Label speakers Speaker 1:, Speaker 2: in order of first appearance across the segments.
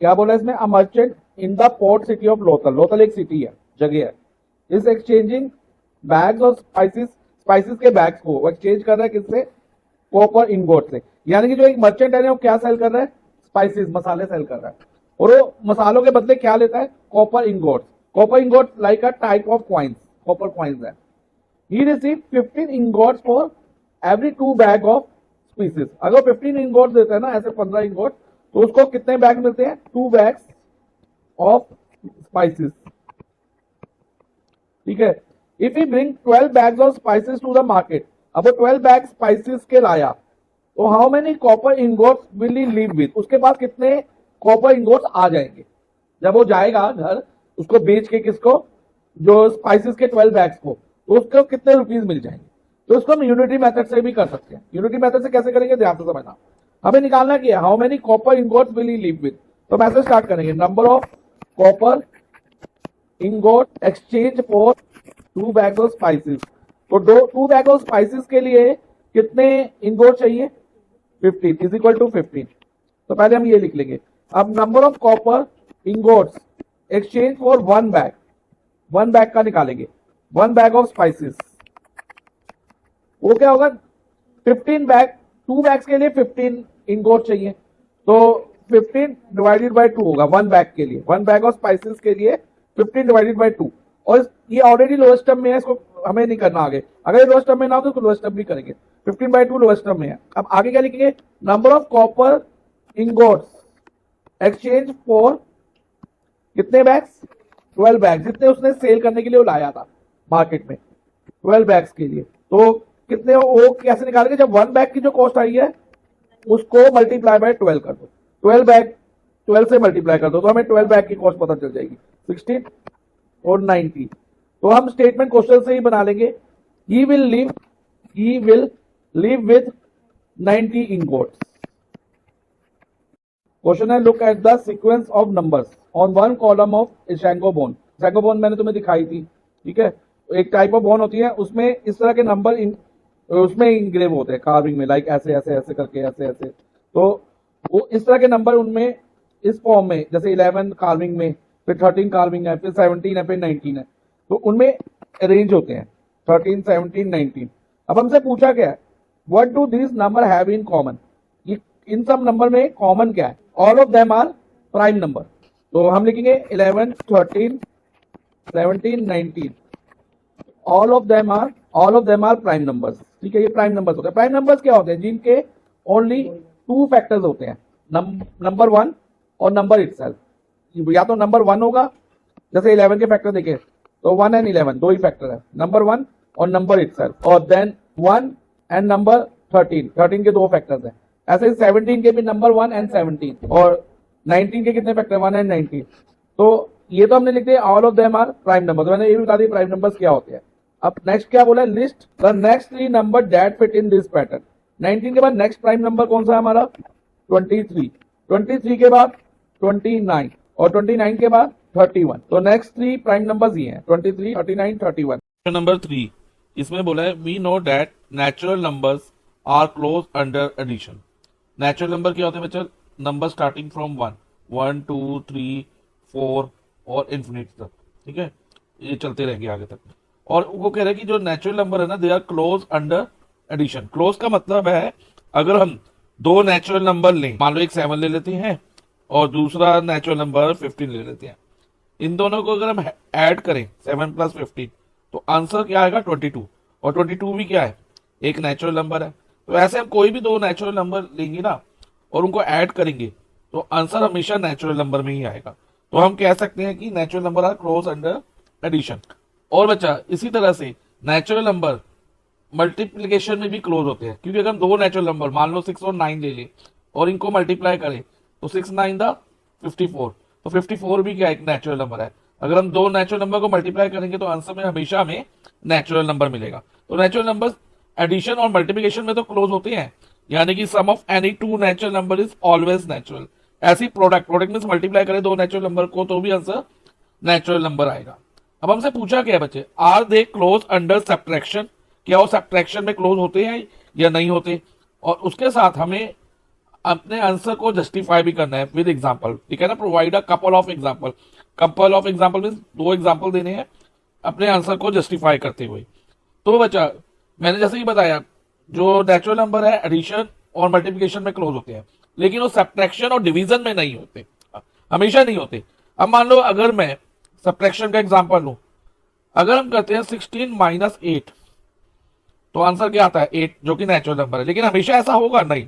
Speaker 1: क्या बोला इसमें, a merchant in the port city of Lothal, Lothal एक सिटी है, जगह है, इस एक्सचेंजिंग बैग्स और स्पाइसेस, स्पाइसेस के बैग्स को वो एक्सचेंज कर रहा है किससे, कॉपर इंगोट से। यानी कि जो एक मर्चेंट है वो क्या सेल कर रहा है, स्पाइसेस, मसाले सेल कर रहा है, और वो मसालों के बदले क्या लेता है, copper ingot. Copper ingot like a type of coins, copper coins है। He receive 15 ingots for every 2 bag of spices. अगर 15 इंगोट देता है ना, ऐसे 15 इंगोट, तो उसको कितने बैग मिलते हैं, 2 बैग्स ऑफ स्पाइसेस। ठीक है। If you bring 12 bags of spices to the market, अब वो 12 बैग स्पाइसेस के लाया, तो how many copper ingots will he leave with, उसके पास कितने कॉपर इंगोट्स आ जाएंगे जब वो जाएगा घर, उसको बेच के, किसको, जो स्पाइसेस के 12 बैग्स को, तो उसको कितने रुपीज मिल जाएंगे। तो उसको हम यूनिटी मेथड से भी कर सकते हैं। यूनिटी मेथड से कैसे करेंगे, ध्यान से समझना। हमें निकालना क्या, how many copper ingots will he leave with. तो मैसेज स्टार्ट करेंगे, number of copper ingot exchange for 2 bags of spices. तो 2 बैग ऑफ स्पाइसेस के लिए कितने इंगोट चाहिए, 15 इज इक्वल टू 15। तो पहले हम ये लिख लेंगे। अब number of copper ingots exchange for 1 bag, 1 bag का निकालेंगे, 1 बैग ऑफ स्पाइसेस, वो क्या होगा, 15 बैग, 2 बैग्स के लिए 15 इंगोट चाहिए, तो 15 डिवाइडेड बाय 2 होगा 1 बैग के लिए, 1 बैग ऑफ स्पाइसेस के लिए 15 डिवाइडेड बाय 2। और ये ऑलरेडी लोएस्ट टर्म में है, इसको हमें नहीं करना आगे, अगर ये लोएस्ट टर्म में ना हो तो लोएस्ट टर्म भी करेंगे, 15/2 लोएस्ट टर्म में है। अब आगे क्या लिखेंगे, number of copper ingots exchange for कितने बैग्स, 12 बैग, जितने उसने सेल करने के लिए वो लाया था मार्केट में 12 बैग्स के लिए। तो कितने, वो कैसे निकालेंगे, जब 1 बैग की जो कॉस्ट आई है उसको मल्टीप्लाई बाय 12 कर दो, 12 बैग 12 से मल्टीप्लाई कर दो, तो हमें 12 बैग की कॉस्ट पता चल जाएगी, 16 और 90। तो हम स्टेटमेंट क्वेश्चन से ही बना लेंगे, he will live with 90 ingots. Question है, look at the sequence of numbers on one column of Ishango bone. Ishango bone मैंने तुम्हें दिखाई थी, ठीक है, एक टाइप ऑफ बोन होती है, उसमें इस तरह के नंबर उसमें इंग्रेव होते हैं कार्विंग में, लाइक ऐसे ऐसे ऐसे करके, ऐसे ऐसे, तो वो इस तरह के नंबर उनमें इस फॉर्म में, जैसे 11 कार्विंग में, फिर 13 कार्विंग है, फिर 17 है, फिर 19 है, तो उनमें अरेंज होते हैं 13, 17, 19। अब हमसे पूछा क्या है, what do this number have in common, इन सब नंबर में कॉमन क्या है, all of them are prime number. तो हम लिखेंगे 11, 13, 17, 19, all of them are prime numbers. ठीक है, ये प्राइम नंबर्स होते हैं। प्राइम नंबर्स क्या होते हैं, जिनके ओनली 2 फैक्टर्स होते हैं, नंबर 1 और नंबर इटसेल्फ। या तो नंबर 1 होगा, जैसे 11 के फैक्टर देखे तो 1 एंड 11 दो ही फैक्टर है, नंबर 1 और नंबर इटसेल्फ, और देन 1 एंड नंबर 13, 13 के 2 फैक्टर्स हैं। ऐसे 17 के भी नंबर 1 एंड 17, और 19 के कितने फैक्टर, 1 एंड 19। तो ये तो हमने लिख दिया all of them are prime number, तो मैंने ये भी बता दी प्राइम नंबर्स क्या होते हैं। अब नेक्स्ट क्या बोला है, list the next 3 number that fit in this pattern. 19 के बाद नेक्स्ट प्राइम नंबर कौन सा है हमारा, 23, 23 के बाद 29, और 29 के बाद 31। तो नेक्स्ट 3 प्राइम नंबर्स ये हैं, 23, 39, 31।
Speaker 2: नंबर 3, इसमें बोला है we know that natural numbers are close under addition. Natural number क्या होते हैं बच्चों, नंबर स्टार्टिंग फ्रॉम 1, 1, 2, 3, 4 और इन्फिनिट तक, ठीक है, ये चलते रहेंगे आगे तक। और वो कह रहे हैं कि जो नेचुरल नंबर है ना, they are close under addition. Close का मतलब है, अगर हम 2 नेचुरल नंबर लें, मान लो एक 7 ले लेते हैं और दूसरा नेचुरल नंबर 15 ले लेते हैं, इन दोनों को अगर हम ऐड करें 7 + 15, तो आंसर क्या आएगा 22, और 22 भी क्या है, एक नेचुरल नंबर है। तो ऐसे हम कोई भी 2 नेचुरल नंबर लेंगे ना और उनको ऐड करेंगे, तो आंसर हमेशा नेचुरल नंबर में ही आएगा। तो हम कह सकते हैं कि natural number are close under addition. और बच्चा इसी तरह से नेचुरल नंबर मल्टीप्लीकेशन में भी क्लोज होते हैं, क्योंकि अगर हम 2 नेचुरल नंबर मान लो 6 और 9 ले लें और इनको मल्टीप्लाई करें, तो 6, 9 द 54, तो 54 भी क्या एक नेचुरल नंबर है। अगर हम 2 नेचुरल नंबर को मल्टीप्लाई करेंगे तो आंसर में हमेशा हमें नेचुरल नंबर मिलेगा। तो नेचुरल नंबर एडिशन और मल्टीप्लिकेशन में तो क्लोज होते हैं, यानी कि sum of any 2 natural number is always natural. ऐसी प्रोडक्ट में मल्टीप्लाई करें 2 नेचुरल नंबर को तो भी आंसर नेचुरल नंबर आएगा। अब हमसे पूछा क्या है बच्चे, are they close under subtraction, क्या वो सब्ट्रैक्शन में क्लोज होते हैं या नहीं होते। और उसके साथ हमें अपने आंसर को जस्टिफाई भी करना है विद एग्जांपल, ठीक है ना। Provide a couple of example, couple of example means 2 example देने हैं अपने आंसर को जस्टिफाई करते हुए। तो बच्चा मैंने जैसे ही बताया, जो नेचुरल नंबर है एडिशन और मल्टीप्लिकेशन में क्लोज होते हैं, लेकिन वो सब्ट्रैक्शन और डिवीजन में नहीं होते, हमेशा नहीं होते। अब मान लो अगर मैं सब्ट्रैक्शन का एग्जांपल लूं, अगर हम करते हैं 16 माइनस 8, तो आंसर क्या आता है 8, जो कि नेचुरल नंबर है। लेकिन हमेशा ऐसा होगा नहीं,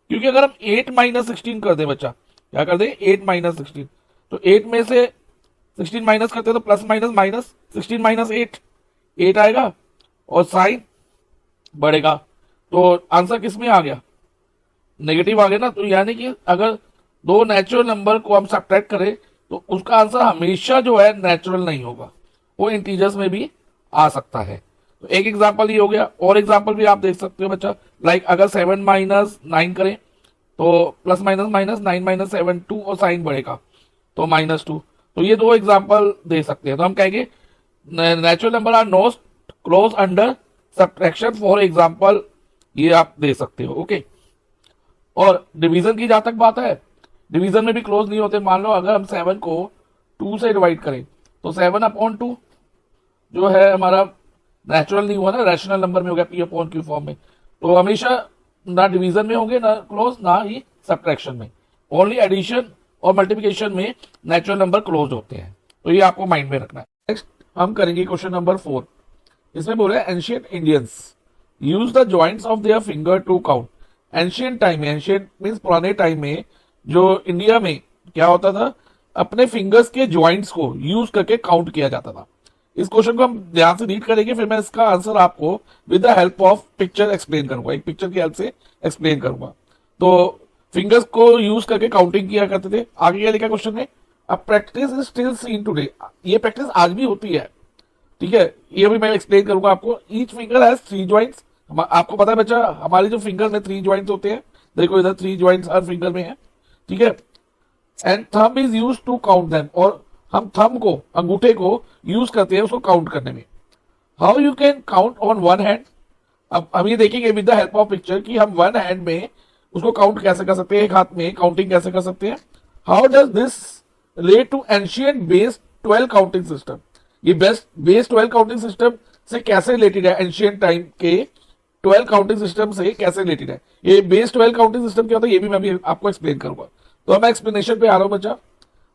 Speaker 2: क्योंकि अगर हम 8 माइनस 16 कर दे, बच्चा क्या कर दे 8 माइनस 16, तो 8 में से 16 माइनस करते हैं तो प्लस माइनस माइनस 16 माइनस 8 आएगा और साइन बढ़ेगा, तो आंसर किस में आ गया, नेगेटिव आ गया ना। तो यानी कि अगर 2 नेचुरल नंबर को हम सब्ट्रैक्ट करें तो उसका आंसर हमेशा जो है नेचुरल नहीं होगा, वो इंटीजर्स में भी आ सकता है। तो एक एग्जांपल ये हो गया, और एग्जांपल भी आप देख सकते हो बच्चा, लाइक अगर 7 माइनस 9 करें तो प्लस माइनस माइनस 9 माइनस 7 2 और साइन बढ़ेगा तो -2। तो ये 2 एग्जांपल दे सकते हैं। तो हम कहेंगे natural number are not close under subtraction, for example ये आप दे सकते हो, ओके। और डिवीजन की जहां तक बात है, डिवीजन में भी क्लोज नहीं होते। मान लो अगर हम 7 को 2 से डिवाइड करें तो 7/2 जो है हमारा नेचुरल नहीं हुआ ना, रैशनल नंबर में हो गया P/Q फॉर्म में। तो हमेशा ना डिवीजन में होंगे ना क्लोज, ना ही सब्ट्रैक्शन में, ओनली एडिशन और मल्टीप्लिकेशन में नेचुरल नंबर क्लोज होते हैं। तो ये आपको माइंड में रखना है। नेक्स्ट हम करेंगे क्वेश्चन नंबर 4। इसमें बोले ancient Indians use the joints of their finger to count. Ancient time में, एंशियंट मीन्स पुराने टाइम में जो इंडिया में क्या होता था, अपने फिंगर्स के जॉइंट्स को यूज करके काउंट किया जाता था। इस क्वेश्चन को हम ध्यान से रीड करेंगे, फिर मैं इसका आंसर आपको with the help of picture explain करूंगा, एक पिक्चर की हेल्प से एक्सप्लेन करूंगा। तो फिंगर्स को यूज करके काउंटिंग किया करते थे। आगे क्या लिखा क्वेश्चन में, a practice is still seen today. ये प्रैक्टिस आज भी होती है, ठीक है, ये भी मैं एक्सप्लेन करूंगा आपको। Each finger has 3 joints. आपको पता है बच्चा, हमारी जो फिंगर में 3 जॉइंट्स होते हैं, देखो इधर 3 जॉइंट्स हर फिंगर में है, ठीक है। And thumb is use to count them, और हम थंब को, अंगूठे को यूज करते हैं उसको काउंट करने में। How you can count on one hand. अब हम ये देखेंगे with the help of picture कि हम वन हैंड में उसको काउंट कैसे कर सकते हैं, एक हाथ में काउंटिंग कैसे कर सकते हैं। How does this relate to ancient base 12 counting system. ये बेस 12 काउंटिंग सिस्टम से कैसे रिलेटेड है, एंशियंट टाइम के 12 काउंटिंग सिस्टम से कैसे रिलेटेड है। ये बेस 12 काउंटिंग सिस्टम क्या होता है, ये भी मैं भी आपको एक्सप्लेन करूंगा। तो मैं एक्सप्लेनेशन पे आ रहा हूं बच्चा।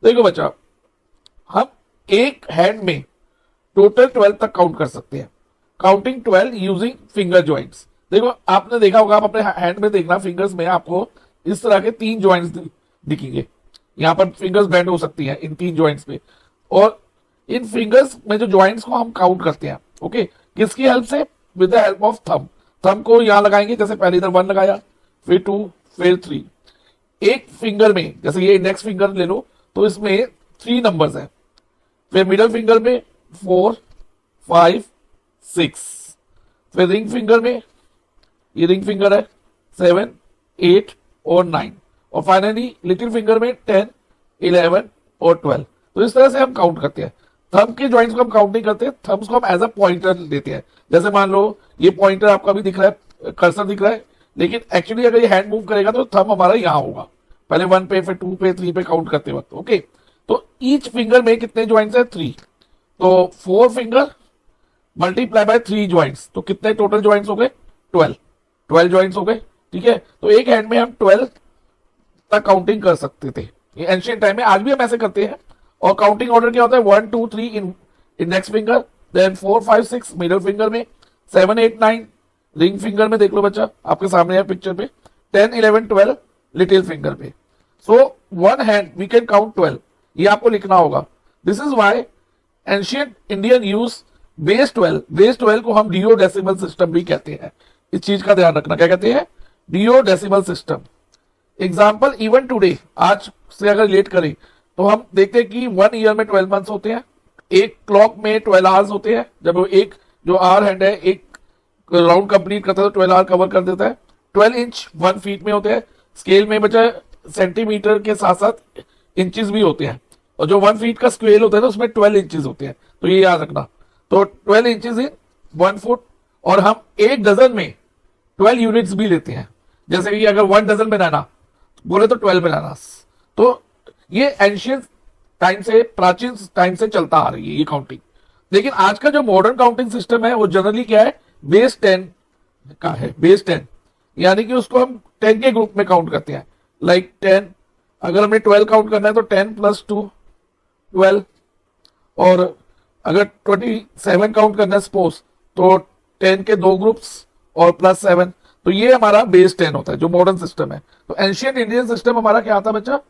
Speaker 2: देखो बच्चा, हम एक हैंड में टोटल 12 तक काउंट कर सकते हैं, काउंटिंग 12 यूजिंग फिंगर जॉइंट्स। देखो आपने देखा होगा, आप अपने हैंड में देखना, फिंगर्स में आपको इस तरह के 3 जॉइंट्स दिखेंगे। यहाँ पर फिंगर्स बेंड हो सकती हैं इन 3 जॉइंट्स पे, और इन फिंगर्स में जो जॉइंट्स को हम काउंट करते हैं, ओके, किसकी हेल्प से, with the help of thumb. Thumb को यहां लगाएंगे, जैसे पहले इधर 1 लगाया, फिर 2, फिर 3। एक फिंगर में, जैसे ये इंडेक्स फिंगर ले लो, तो इसमें 3 नंबर्स हैं। फिर मिडल फिंगर में 4, 5, 6। फिर रिंग फिंगर में, ये रिंग फिंगर है, 7, 8 और 9। और फाइनली लिटिल फिंगर में 10, 11 और 12। तो इस तरह से हम काउंट करते हैं। थंब के जॉइंट्स को हम काउंट नहीं करते, थंब्स को हम एज अ पॉइंटर लेते हैं। जैसे मान लो ये पॉइंटर आपका भी दिख रहा है, कर्सर दिख रहा है, लेकिन एक्चुअली अगर ये हैंड मूव करेगा तो थंब हमारा यहाँ होगा, पहले 1 पे, फिर 2 पे, 3 पे काउंट करते वक्त, ओके। तो ईच फिंगर में कितने जॉइंट्स है, 3। तो 4 फिंगर मल्टीप्लाई बाय 3 जॉइंट्स, तो कितने टोटल जॉइंट्स हो गए, 12 जॉइंट्स हो गए, ठीक है। तो एक हैंड में हम 12 तक काउंटिंग कर सकते थे, ये एंशिएंट टाइम में। आज भी हम ऐसे करते हैं। और काउंटिंग ऑर्डर क्या होता है, 1, 2, 3 in index finger, then 4, 5, 6 middle finger में, 7, 8, 9 रिंग फिंगर में, देख लो बच्चा आपके सामने है पिक्चर पे, 10, 11, 12 लिटिल फिंगर पे। So one hand we can count 12, ये आपको लिखना होगा। This is why ancient Indian use base 12। Base 12 को हम डिओ डेसिमल सिस्टम भी कहते हैं। इस चीज का ध्यान रखना, क्या कहते हैं, डिओ decimal system. Example even today, आज से अगर रिलेट करें तो हम देखते हैं कि 1 ईयर में 12 मंथ्स होते हैं, एक क्लॉक में 12 आवर्स होते हैं। जब एक जो आवर हैंड है एक राउंड कंप्लीट करता है तो 12 आवर कवर कर देता है। 12 इंच 1 फीट में होते हैं। स्केल में बचा सेंटीमीटर के साथ साथ इंचेस भी होते हैं, और जो 1 फीट का स्केल होता है ना उसमें 12 इंचेस होते हैं, तो ये याद रखना। तो 12 इंचेस इन 1 फुट। और हम एक डजन में 12 यूनिट्स भी लेते हैं। जैसे कि अगर 1 डजन बनाना बोले तो 12 बनानास। तो ये एंशियंट टाइम से, प्राचीन टाइम से चलता आ रही है ये काउंटिंग। लेकिन आज का जो मॉडर्न काउंटिंग सिस्टम है वो जनरली क्या है, बेस 10 का है, बेस 10, यानी कि उसको हम 10 के ग्रुप में काउंट करते हैं। लाइक 10, अगर हमें 12 काउंट करना है तो 10 + 2 12, और अगर 27 काउंट करना है सपोज तो 10 के 2 ग्रुप्स और +7, तो ये हमारा बेस 10 होता है जो मॉडर्न सिस्टम है। तो एंशियंट इंडियन सिस्टम हमारा क्या आता है बच्चा,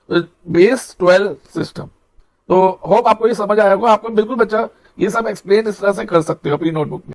Speaker 2: बेस 12 सिस्टम। तो होप आपको ये समझ आया होगा। आपको बिल्कुल बच्चा ये सब एक्सप्लेन इस तरह से कर सकते हो अपनी नोटबुक में।